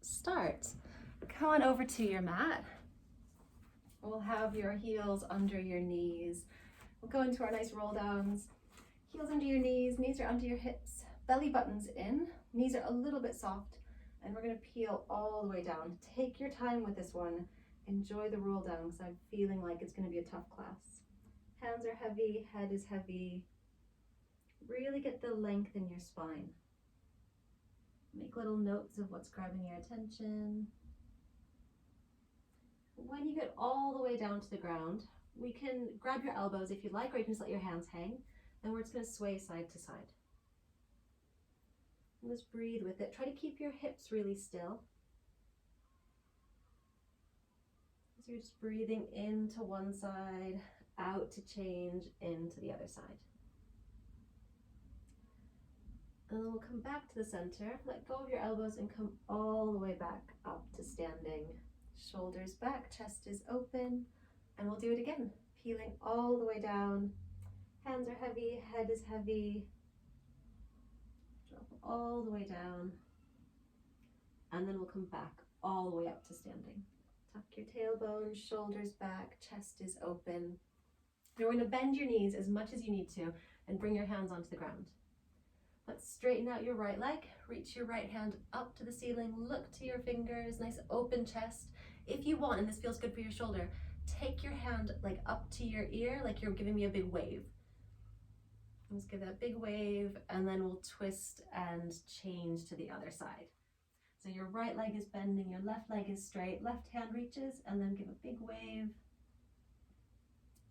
start. Come on over to your mat. We'll have your heels under your knees. We'll go into our nice roll downs. Heels under your knees are under your hips, belly buttons in, knees are a little bit soft, and we're gonna peel all the way down. Take your time with this one. Enjoy the roll down because I'm feeling like it's gonna be a tough class. Hands are heavy, head is heavy. Really get the length in your spine. Make little notes of what's grabbing your attention. When you get all the way down to the ground, we can grab your elbows if you'd like, or you can just let your hands hang, and we're just going to sway side to side. And just breathe with it. Try to keep your hips really still. So you're just breathing into one side, out to change, into the other side. And then we'll come back to the center, let go of your elbows and come all the way back up to standing. Shoulders back, chest is open, and we'll do it again. Peeling all the way down. Hands are heavy, head is heavy. Drop all the way down. And then we'll come back all the way up to standing. Tuck your tailbone, shoulders back, chest is open. You're going to bend your knees as much as you need to and bring your hands onto the ground. Let's straighten out your right leg, reach your right hand up to the ceiling, look to your fingers, nice open chest. If you want, and this feels good for your shoulder, take your hand like up to your ear, like you're giving me a big wave. Let's give that a big wave, and then we'll twist and change to the other side. So your right leg is bending, your left leg is straight, left hand reaches, and then give a big wave,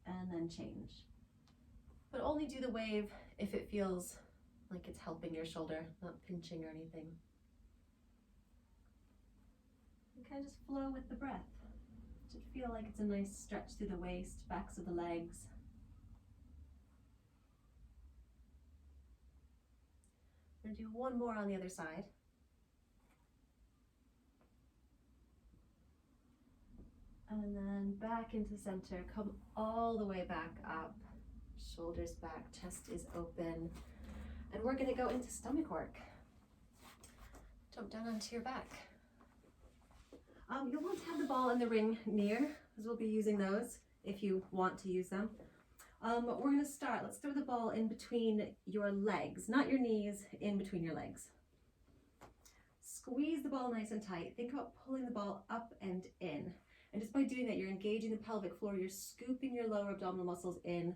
and then change. But only do the wave if it feels like it's helping your shoulder, not pinching or anything. And kind of just flow with the breath. Should feel like it's a nice stretch through the waist, backs of the legs. We're going to do one more on the other side. And then back into center, come all the way back up, shoulders back, chest is open. And we're going to go into stomach work. Jump down onto your back. You'll want to have the ball and the ring near, because we'll be using those if you want to use them. We're going to start. Let's throw the ball in between your legs, not your knees, in between your legs. Squeeze the ball nice and tight. Think about pulling the ball up and in. And just by doing that, you're engaging the pelvic floor. You're scooping your lower abdominal muscles in.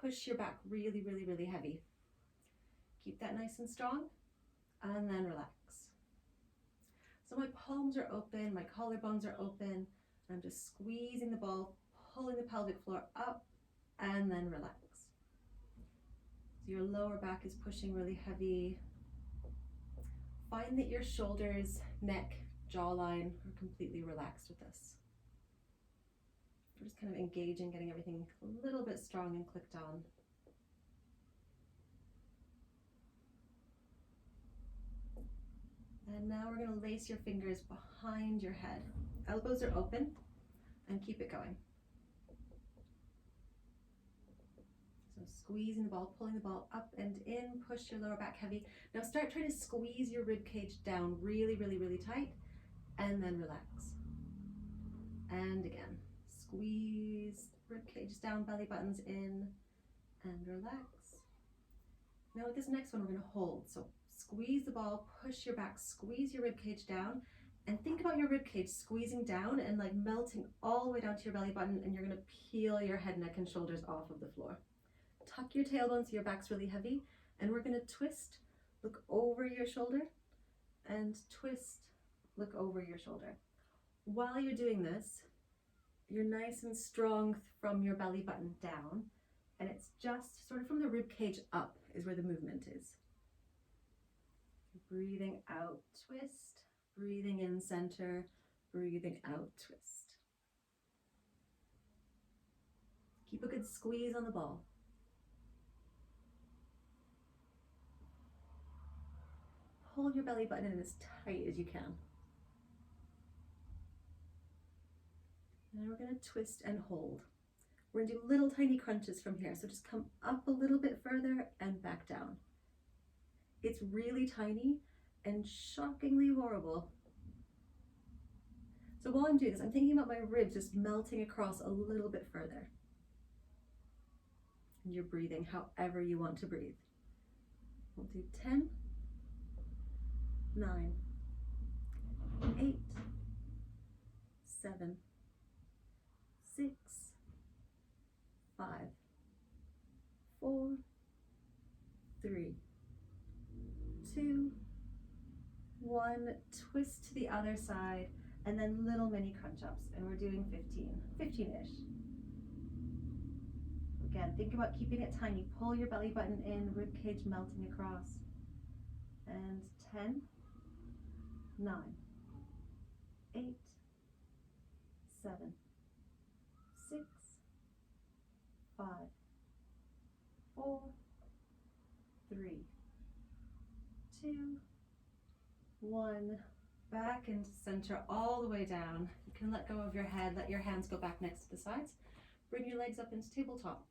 Push your back really, really, really heavy. Keep that nice and strong, and then relax. So my palms are open, my collarbones are open, and I'm just squeezing the ball, pulling the pelvic floor up, and then relax. So your lower back is pushing really heavy. Find that your shoulders, neck, jawline are completely relaxed with this. We're just kind of engaging, getting everything a little bit strong and clicked on. And now we're going to lace your fingers behind your head. Elbows are open, and keep it going. So squeezing the ball, pulling the ball up and in, push your lower back heavy. Now start trying to squeeze your rib cage down really, really, really tight, and then relax. And again, squeeze rib cage down, belly buttons in, and relax. Now with this next one, we're going to hold. So squeeze the ball, push your back, squeeze your rib cage down, and think about your rib cage squeezing down and like melting all the way down to your belly button, and you're going to peel your head, neck, and shoulders off of the floor. Tuck your tailbone so your back's really heavy, and we're going to twist, look over your shoulder, and twist, look over your shoulder. While you're doing this, you're nice and strong from your belly button down, and it's just sort of from the rib cage up is where the movement is. Breathing out, twist. Breathing in, center. Breathing out, twist. Keep a good squeeze on the ball. Hold your belly button in as tight as you can. Now we're going to twist and hold. We're going to do little tiny crunches from here. So just come up a little bit further and back down. It's really tiny and shockingly horrible So while I'm doing this, I'm thinking about my ribs just melting across a little bit further. And you're breathing however you want to breathe. We'll do 10, 9, 8, 7, 6, 5, 4, 3, 2, 1. Twist to the other side, and then little mini crunch ups. And we're doing 15-ish. Again, think about keeping it tiny. Pull your belly button in, rib cage melting across. And 10, 9, 8, 7, 6, 5, 4, 3, 2, 1. Back into center all the way down. You can let go of your head, let your hands go back next to the sides. Bring your legs up into tabletop.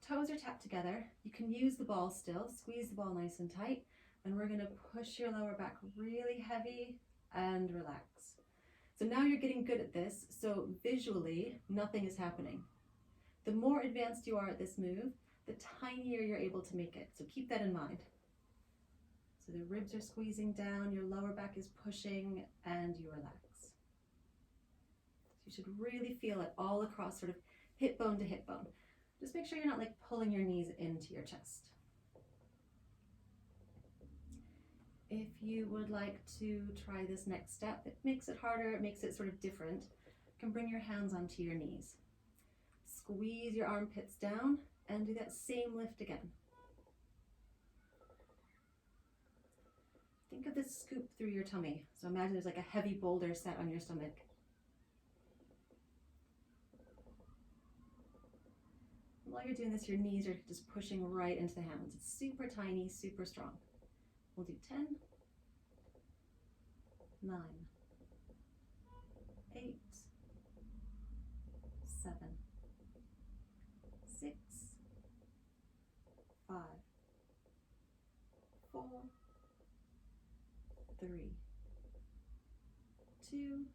Toes are tapped together. You can use the ball still, squeeze the ball nice and tight, and we're gonna push your lower back really heavy and relax. So now you're getting good at this, so visually, nothing is happening. The more advanced you are at this move, the tinier you're able to make it, so keep that in mind. So the ribs are squeezing down, your lower back is pushing, and you relax. You should really feel it all across, sort of hip bone to hip bone. Just make sure you're not like pulling your knees into your chest. If you would like to try this next step, it makes it harder, it makes it sort of different. You can bring your hands onto your knees. Squeeze your armpits down and do that same lift again. Think of this scoop through your tummy. So imagine there's like a heavy boulder set on your stomach. While you're doing this, your knees are just pushing right into the hands. It's super tiny, super strong. We'll do 10, 9, 8, 7, 6, 5, 4, 3, 2,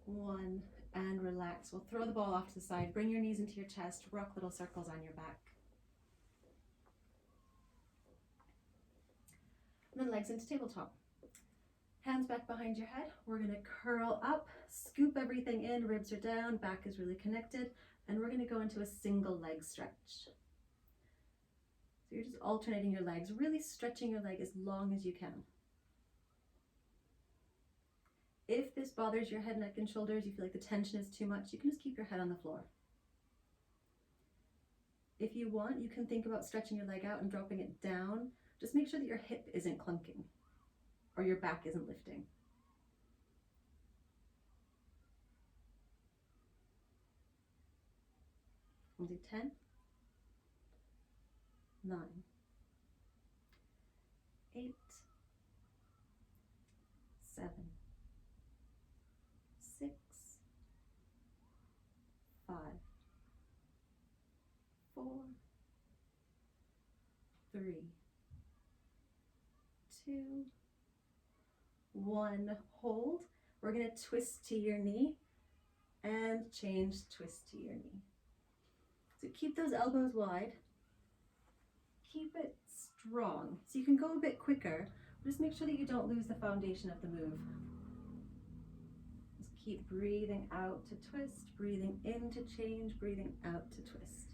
1, and relax. We'll throw the ball off to the side, bring your knees into your chest, rock little circles on your back. And then legs into tabletop. Hands back behind your head. We're gonna curl up, scoop everything in, ribs are down, back is really connected, and we're gonna go into a single leg stretch. So you're just alternating your legs, really stretching your leg as long as you can. If this bothers your head, neck, and shoulders, you feel like the tension is too much, you can just keep your head on the floor. If you want, you can think about stretching your leg out and dropping it down. Just make sure that your hip isn't clunking or your back isn't lifting. We'll do 10, 9, 8, 7, 6, 5, 4, 3, 2, 1. Hold. We're going to twist to your knee and change, twist to your knee. So keep those elbows wide. Keep it strong. So you can go a bit quicker. Just make sure that you don't lose the foundation of the move. Just keep breathing out to twist, breathing in to change, breathing out to twist.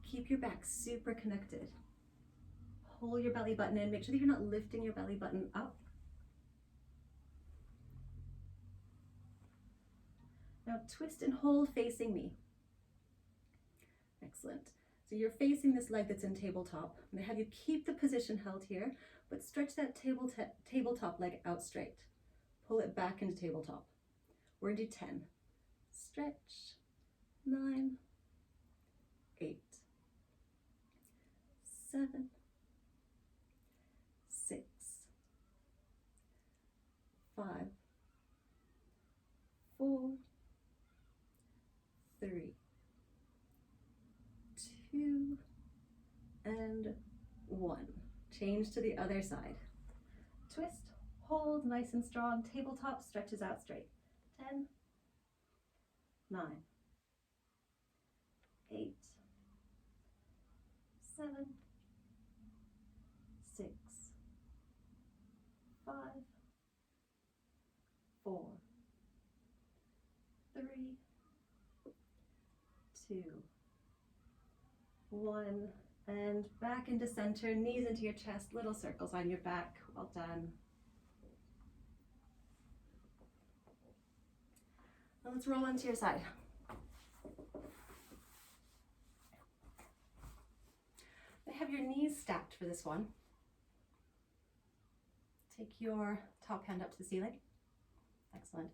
Keep your back super connected. Pull your belly button in. Make sure that you're not lifting your belly button up. Now twist and hold facing me. Excellent. So you're facing this leg that's in tabletop. I'm going to have you keep the position held here, but stretch that tabletop leg out straight. Pull it back into tabletop. We're going to do 10. Stretch. 9, 8, 7, 6, 5, 4, 3, 2, and 1. Change to the other side. Twist, Hold nice and strong. Tabletop stretches out straight. 10, 9, 8, 7, 6, 5, 4, 3, 2, 1, and back into center, knees into your chest, little circles on your back. Well done. Now let's roll onto your side. Have your knees stacked for this one. Take your top hand up to the ceiling. Excellent.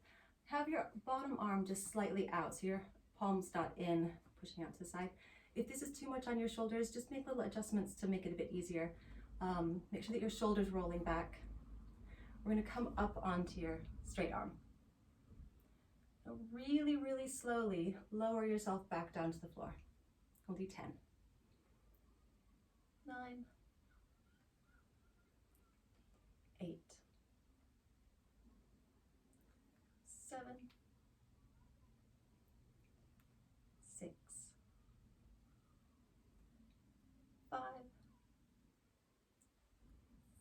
Have your bottom arm just slightly out, so your palms dot in, pushing out to the side. If this is too much on your shoulders, just make little adjustments to make it a bit easier. Make sure that your shoulders rolling back. We're going to come up onto your straight arm. Now really, really slowly lower yourself back down to the floor. We'll do 10. 9, 8, 7, 6, 5,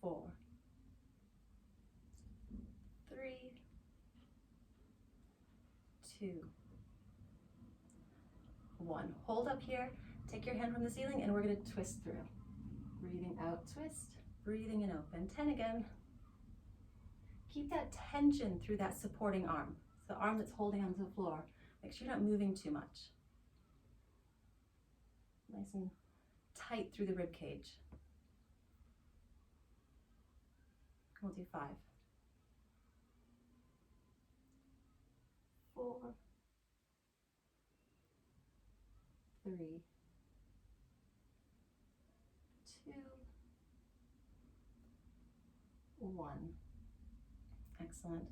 4, 3, 2, 1. Hold up here, take your hand from the ceiling, and we're going to twist through. Breathing out, twist, breathing in, open. 10 again. Keep that tension through that supporting arm. It's the arm that's holding onto the floor. Make sure you're not moving too much. Nice and tight through the rib cage. We'll do 5, 4, 3, 2, 1. Excellent.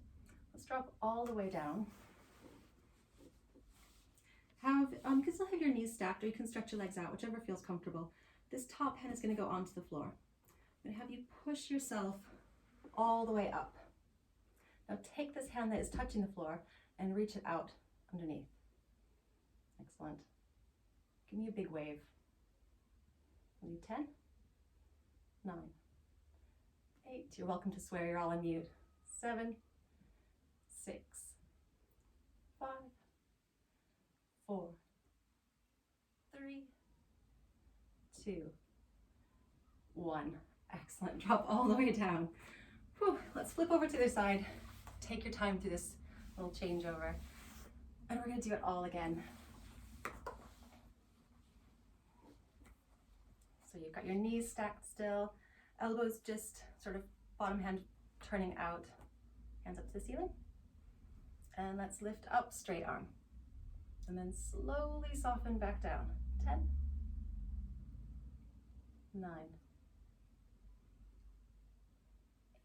Let's drop all the way down. You can still have your knees stacked, or you can stretch your legs out, whichever feels comfortable. This top hand is going to go onto the floor. I'm going to have you push yourself all the way up. Now take this hand that is touching the floor and reach it out underneath. Excellent. Give me a big wave. We'll do 10, 9, 8. You're welcome to swear, you're all on mute. 7, 6, 5, 4, 3, 2, 1. Excellent. Drop all the way down. Whew. Let's flip over to the other side. Take your time through this little changeover. And we're going to do it all again. So you've got your knees stacked still, elbows just sort of bottom hand turning out, hands up to the ceiling. And let's lift up, straight arm. And then slowly soften back down. 10, 9,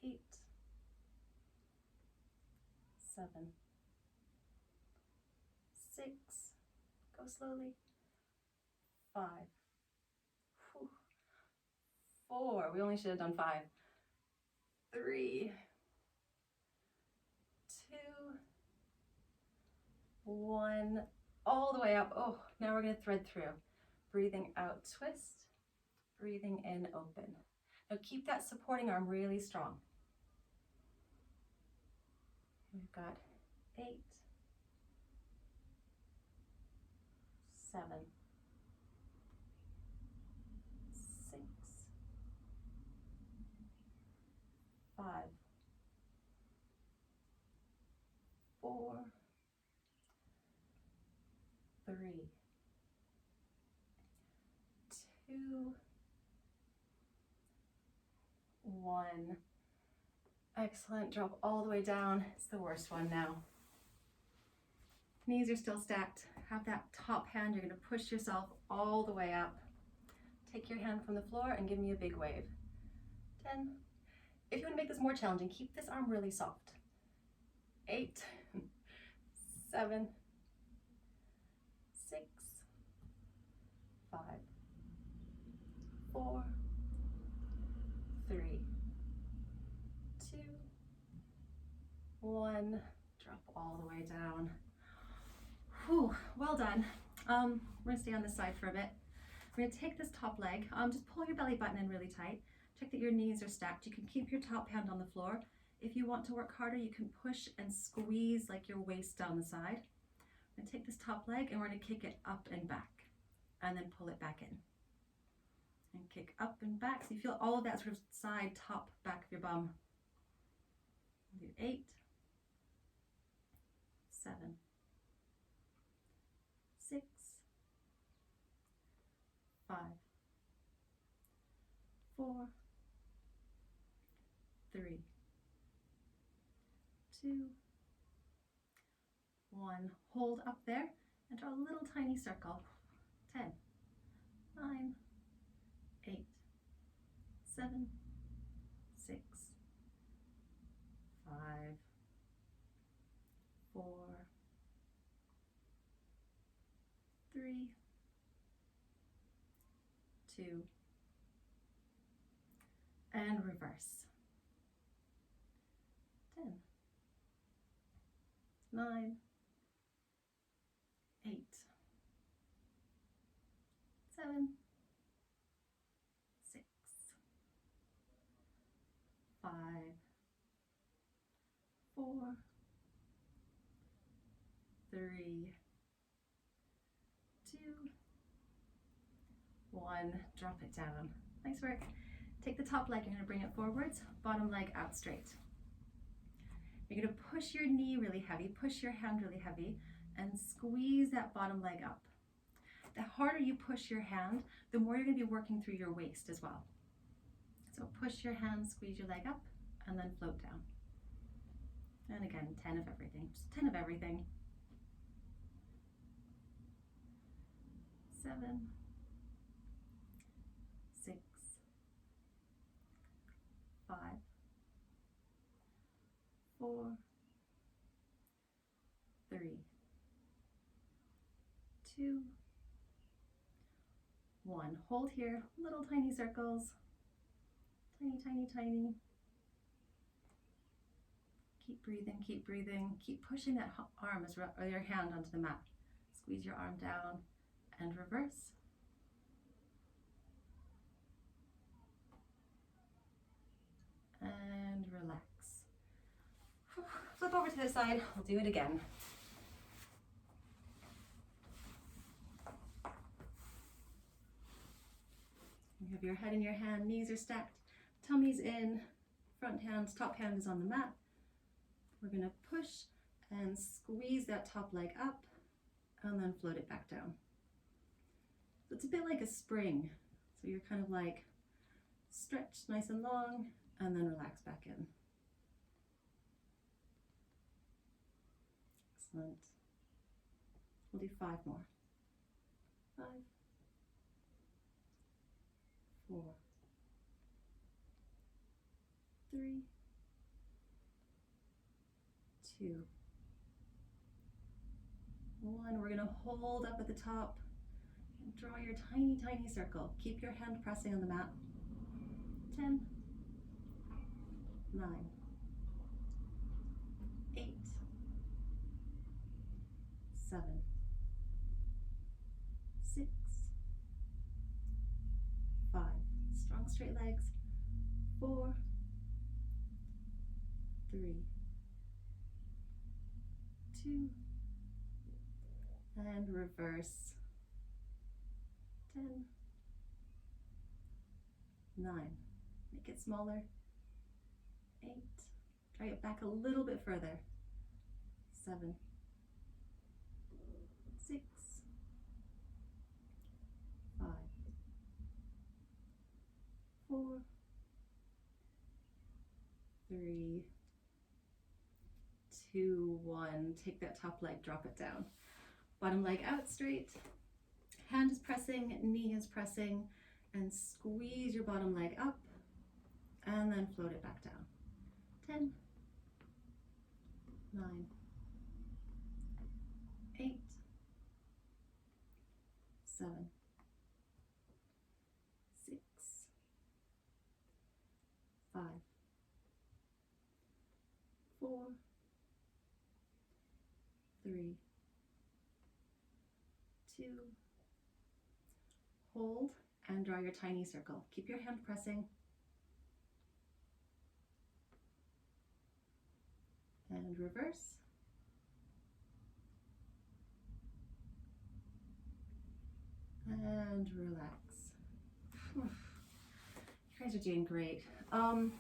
8, 7, 6, go slowly, 5, 4, we only should have done 5, 3, 2, 1, all the way up. Oh, now we're going to thread through. Breathing out, twist, breathing in, open. Now keep that supporting arm really strong. We've got 8, 7, 6, 5, 4, 3, 2, 1. Excellent. Drop all the way down. It's the worst one now. Knees are still stacked. Have that top hand. You're going to push yourself all the way up. Take your hand from the floor and give me a big wave. 10. If you want to make this more challenging, keep this arm really soft. 8, 7, 6, 5, 4, 3, 2, 1, drop all the way down. Whew, well done. We're gonna stay on this side for a bit. We're gonna take this top leg, just pull your belly button in really tight. Check that your knees are stacked. You can keep your top hand on the floor. If you want to work harder, you can push and squeeze like your waist down the side. I'm gonna take this top leg and we're gonna kick it up and back and then pull it back in. And kick up and back. So you feel all of that sort of side, top, back of your bum. Do 8, 7, 6, 5, 4, 3, 2, 1. Hold up there and draw a little tiny circle. 10, 9, 8, 7, 6, 5, 4, 3, 2, and reverse. 10, 9, 8, 7, 6, 5, 4, 3, 2, 1. Drop it down. Nice work. Take the top leg, you're going to bring it forwards, bottom leg out straight. You're going to push your knee really heavy, push your hand really heavy, and squeeze that bottom leg up. The harder you push your hand, the more you're going to be working through your waist as well. So push your hand, squeeze your leg up, and then float down. And again, 10 of everything, just 10 of everything. 7, 6, 5, 4, 3, 2, 1. Hold here, little tiny circles. Tiny, tiny, tiny. Keep breathing, keep breathing. Keep pushing that arm or your hand onto the mat. Squeeze your arm down and reverse. And relax. Flip over to the side, we'll do it again. You have your head in your hand, knees are stacked, tummy's in, front hand, top hand is on the mat. We're gonna push and squeeze that top leg up and then float it back down. So it's a bit like a spring. So you're kind of like stretched nice and long and then relax back in. Excellent. We'll do 5 more. 5, 4, 3, 2, 1. We're going to hold up at the top and draw your tiny, tiny circle. Keep your hand pressing on the mat. 10, 9, 8, 7, 6, 5. Strong straight legs. 4, 3, 2, and reverse. 10, 9. Make it smaller. 8. Drag it back a little bit further. 7, 6, 5, 4, 3, 2, 1. Take that top leg, drop it down. Bottom leg out straight. Hand is pressing, knee is pressing, and squeeze your bottom leg up and then float it back down. 10, 9, 8, 7, 6, 5, 4, 3, 2, hold, and draw your tiny circle. Keep your hand pressing. And reverse. And relax. You guys are doing great. Let's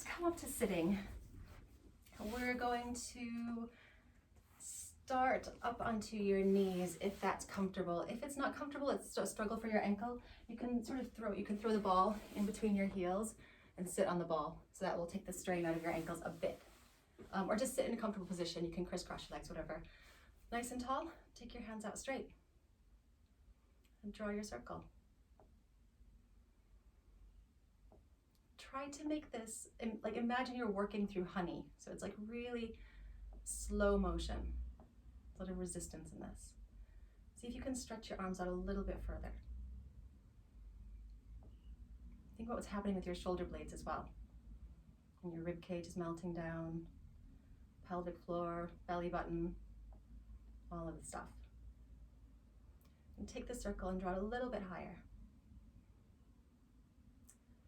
come up to sitting. We're going to start up onto your knees if that's comfortable. If it's not comfortable, it's a struggle for your ankle, you can throw the ball in between your heels and sit on the ball. So that will take the strain out of your ankles a bit. Or just sit in a comfortable position. You can crisscross your legs, whatever. Nice and tall, take your hands out straight and draw your circle. Try to make this, like imagine you're working through honey. So it's like really slow motion. A little resistance in this. See if you can stretch your arms out a little bit further. Think about what's happening with your shoulder blades as well. And your rib cage is melting down, pelvic floor, belly button, all of the stuff. And take the circle and draw it a little bit higher.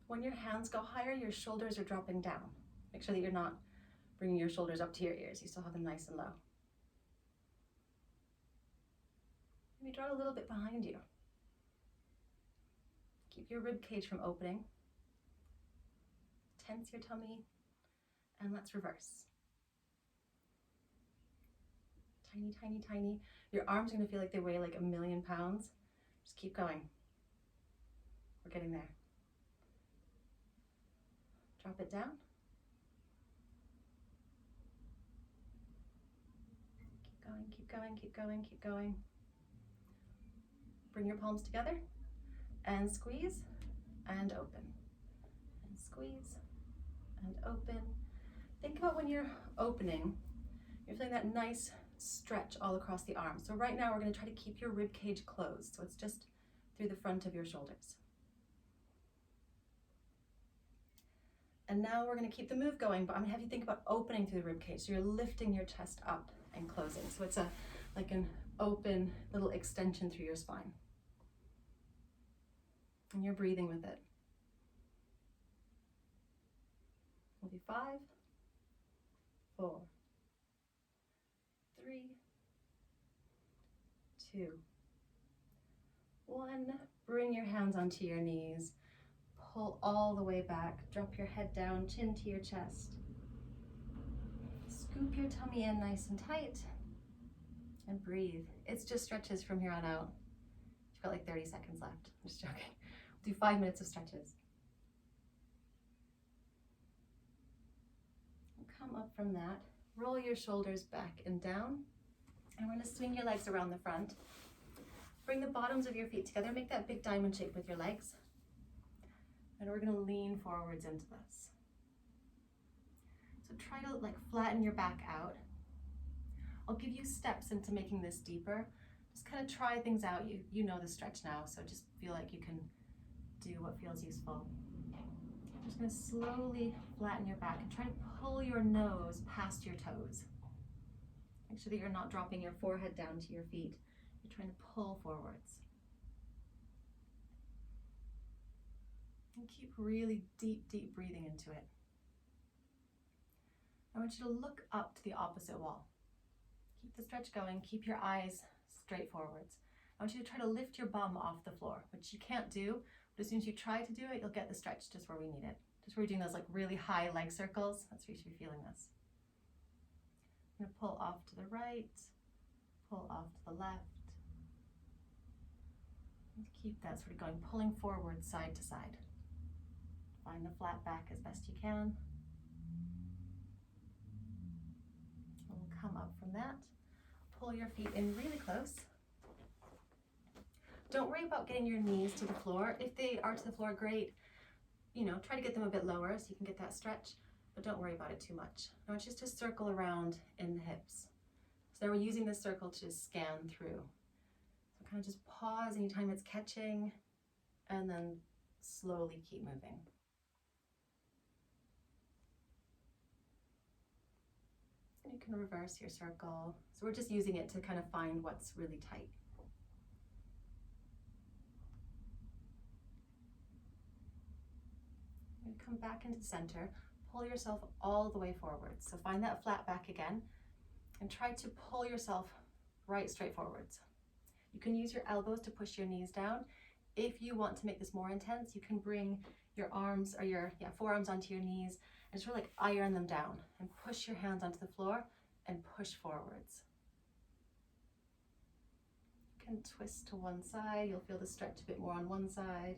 When your hands go higher, your shoulders are dropping down. Make sure that you're not bringing your shoulders up to your ears. You still have them nice and low. Maybe draw it a little bit behind you. Keep your rib cage from opening. Tense your tummy, and let's reverse. Tiny, tiny, tiny. Your arms are gonna feel like they weigh like 1,000,000 pounds. Just keep going. We're getting there. Drop it down. Keep going, keep going, keep going, keep going. Bring your palms together and squeeze and open. And squeeze and open. Think about when you're opening, you're feeling that nice stretch all across the arm. So right now we're going to try to keep your rib cage closed. So it's just through the front of your shoulders. And now we're going to keep the move going, but I'm going to have you think about opening through the rib cage. So you're lifting your chest up and closing. So it's like an open little extension through your spine. And you're breathing with it. We'll do 5, 4, 3, 2, 1. Bring your hands onto your knees. Pull all the way back. Drop your head down, chin to your chest. Scoop your tummy in nice and tight. And breathe. It's just stretches from here on out. You've got like 30 seconds left. I'm just joking. We'll do 5 minutes of stretches. Come up from that. Roll your shoulders back and down. And we're going to swing your legs around the front. Bring the bottoms of your feet together. Make that big diamond shape with your legs. And we're going to lean forwards into this. So try to like flatten your back out. I'll give you steps into making this deeper. Just kind of try things out. You know the stretch now, so just feel like you can do what feels useful. I'm just going to slowly flatten your back and try to pull your nose past your toes. Make sure that you're not dropping your forehead down to your feet. You're trying to pull forwards. And keep really deep, deep breathing into it. I want you to look up to the opposite wall. Keep the stretch going. Keep your eyes straight forwards. I want you to try to lift your bum off the floor, which you can't do, but as soon as you try to do it, you'll get the stretch just where we need it. Just where you're doing those like really high leg circles. That's where you should be feeling this. I'm going to pull off to the right, pull off to the left. And keep that sort of going, pulling forward side to side. Find the flat back as best you can. And we'll come up from that. Pull your feet in really close. Don't worry about getting your knees to the floor. If they are to the floor, great. You know, try to get them a bit lower so you can get that stretch, but don't worry about it too much. I want you to circle around in the hips. So we're using this circle to just scan through. So kind of just pause anytime it's catching, and then slowly keep moving. You can reverse your circle. So we're just using it to kind of find what's really tight. And come back into center, pull yourself all the way forward. So find that flat back again and try to pull yourself right straight forwards. You can use your elbows to push your knees down. If you want to make this more intense, you can bring your arms or your forearms onto your knees and just really like iron them down and push your hands onto the floor and push forwards. You can twist to one side. You'll feel the stretch a bit more on one side.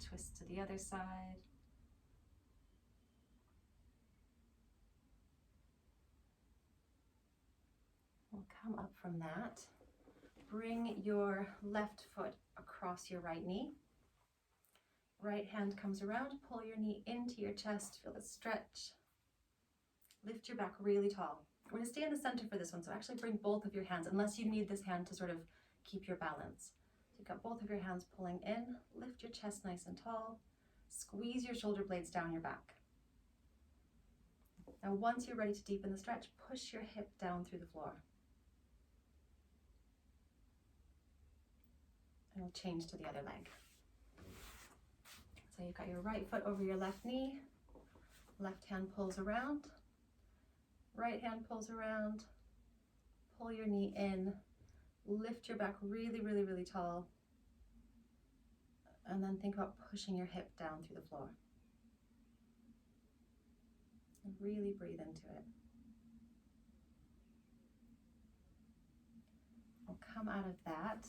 Twist to the other side. We'll come up from that. Bring your left foot across your right knee. Right hand comes around, pull your knee into your chest, feel the stretch. Lift your back really tall. We're gonna stay in the center for this one, so actually bring both of your hands, unless you need this hand to sort of keep your balance. So you've got both of your hands pulling in, lift your chest nice and tall, squeeze your shoulder blades down your back. Now once you're ready to deepen the stretch, push your hip down through the floor. And we'll change to the other leg. So you've got your right foot over your left knee, left hand pulls around, right hand pulls around, pull your knee in, lift your back really, really, really tall, and then think about pushing your hip down through the floor. And really breathe into it. We'll come out of that.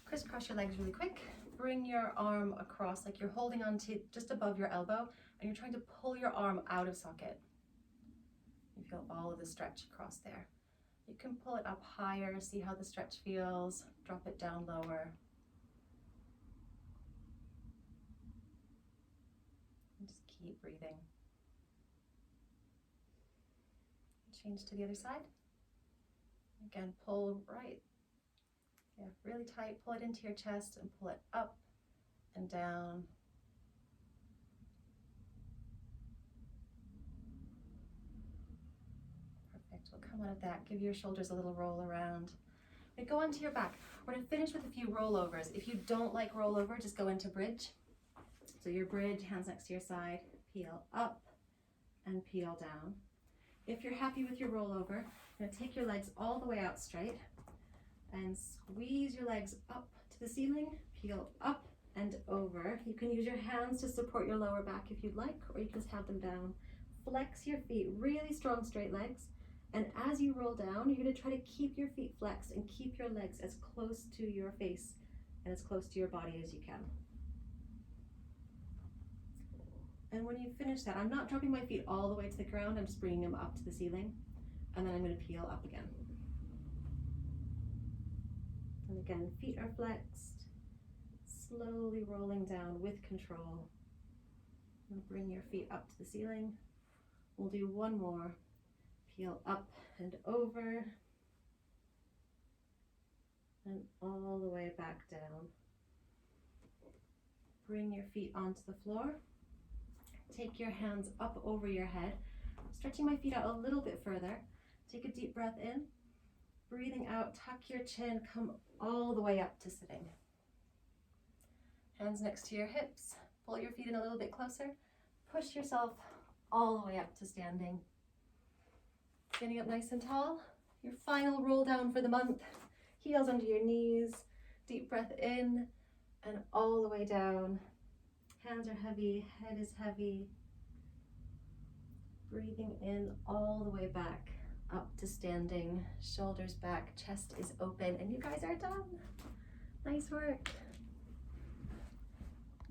Crisscross your legs really quick. Bring your arm across like you're holding on to just above your elbow and you're trying to pull your arm out of socket. You feel all of the stretch across there. You can pull it up higher, see how the stretch feels, drop it down lower. And just keep breathing. Change to the other side. Again, pull right. Yeah, really tight, pull it into your chest and pull it up and down. Perfect, we'll come out of that. Give your shoulders a little roll around. We go onto your back. We're gonna finish with a few rollovers. If you don't like rollover, just go into bridge. So your bridge, hands next to your side, peel up and peel down. If you're happy with your rollover, you're gonna take your legs all the way out straight and squeeze your legs up to the ceiling, peel up and over. You can use your hands to support your lower back if you'd like, or you can just have them down. Flex your feet, really strong straight legs. And as you roll down, you're gonna try to keep your feet flexed and keep your legs as close to your face and as close to your body as you can. And when you finish that, I'm not dropping my feet all the way to the ground, I'm just bringing them up to the ceiling. And then I'm gonna peel up again. And again, feet are flexed, slowly rolling down with control. And bring your feet up to the ceiling. We'll do one more. Peel up and over. And all the way back down. Bring your feet onto the floor. Take your hands up over your head. Stretching my feet out a little bit further. Take a deep breath in. Breathing out, tuck your chin, come all the way up to sitting. Hands next to your hips. Pull your feet in a little bit closer. Push yourself all the way up to standing. Getting up nice and tall. Your final roll down for the month. Heels under your knees. Deep breath in and all the way down. Hands are heavy, head is heavy. Breathing in all the way back up to standing, shoulders back, chest is open, and you guys are done. Nice work.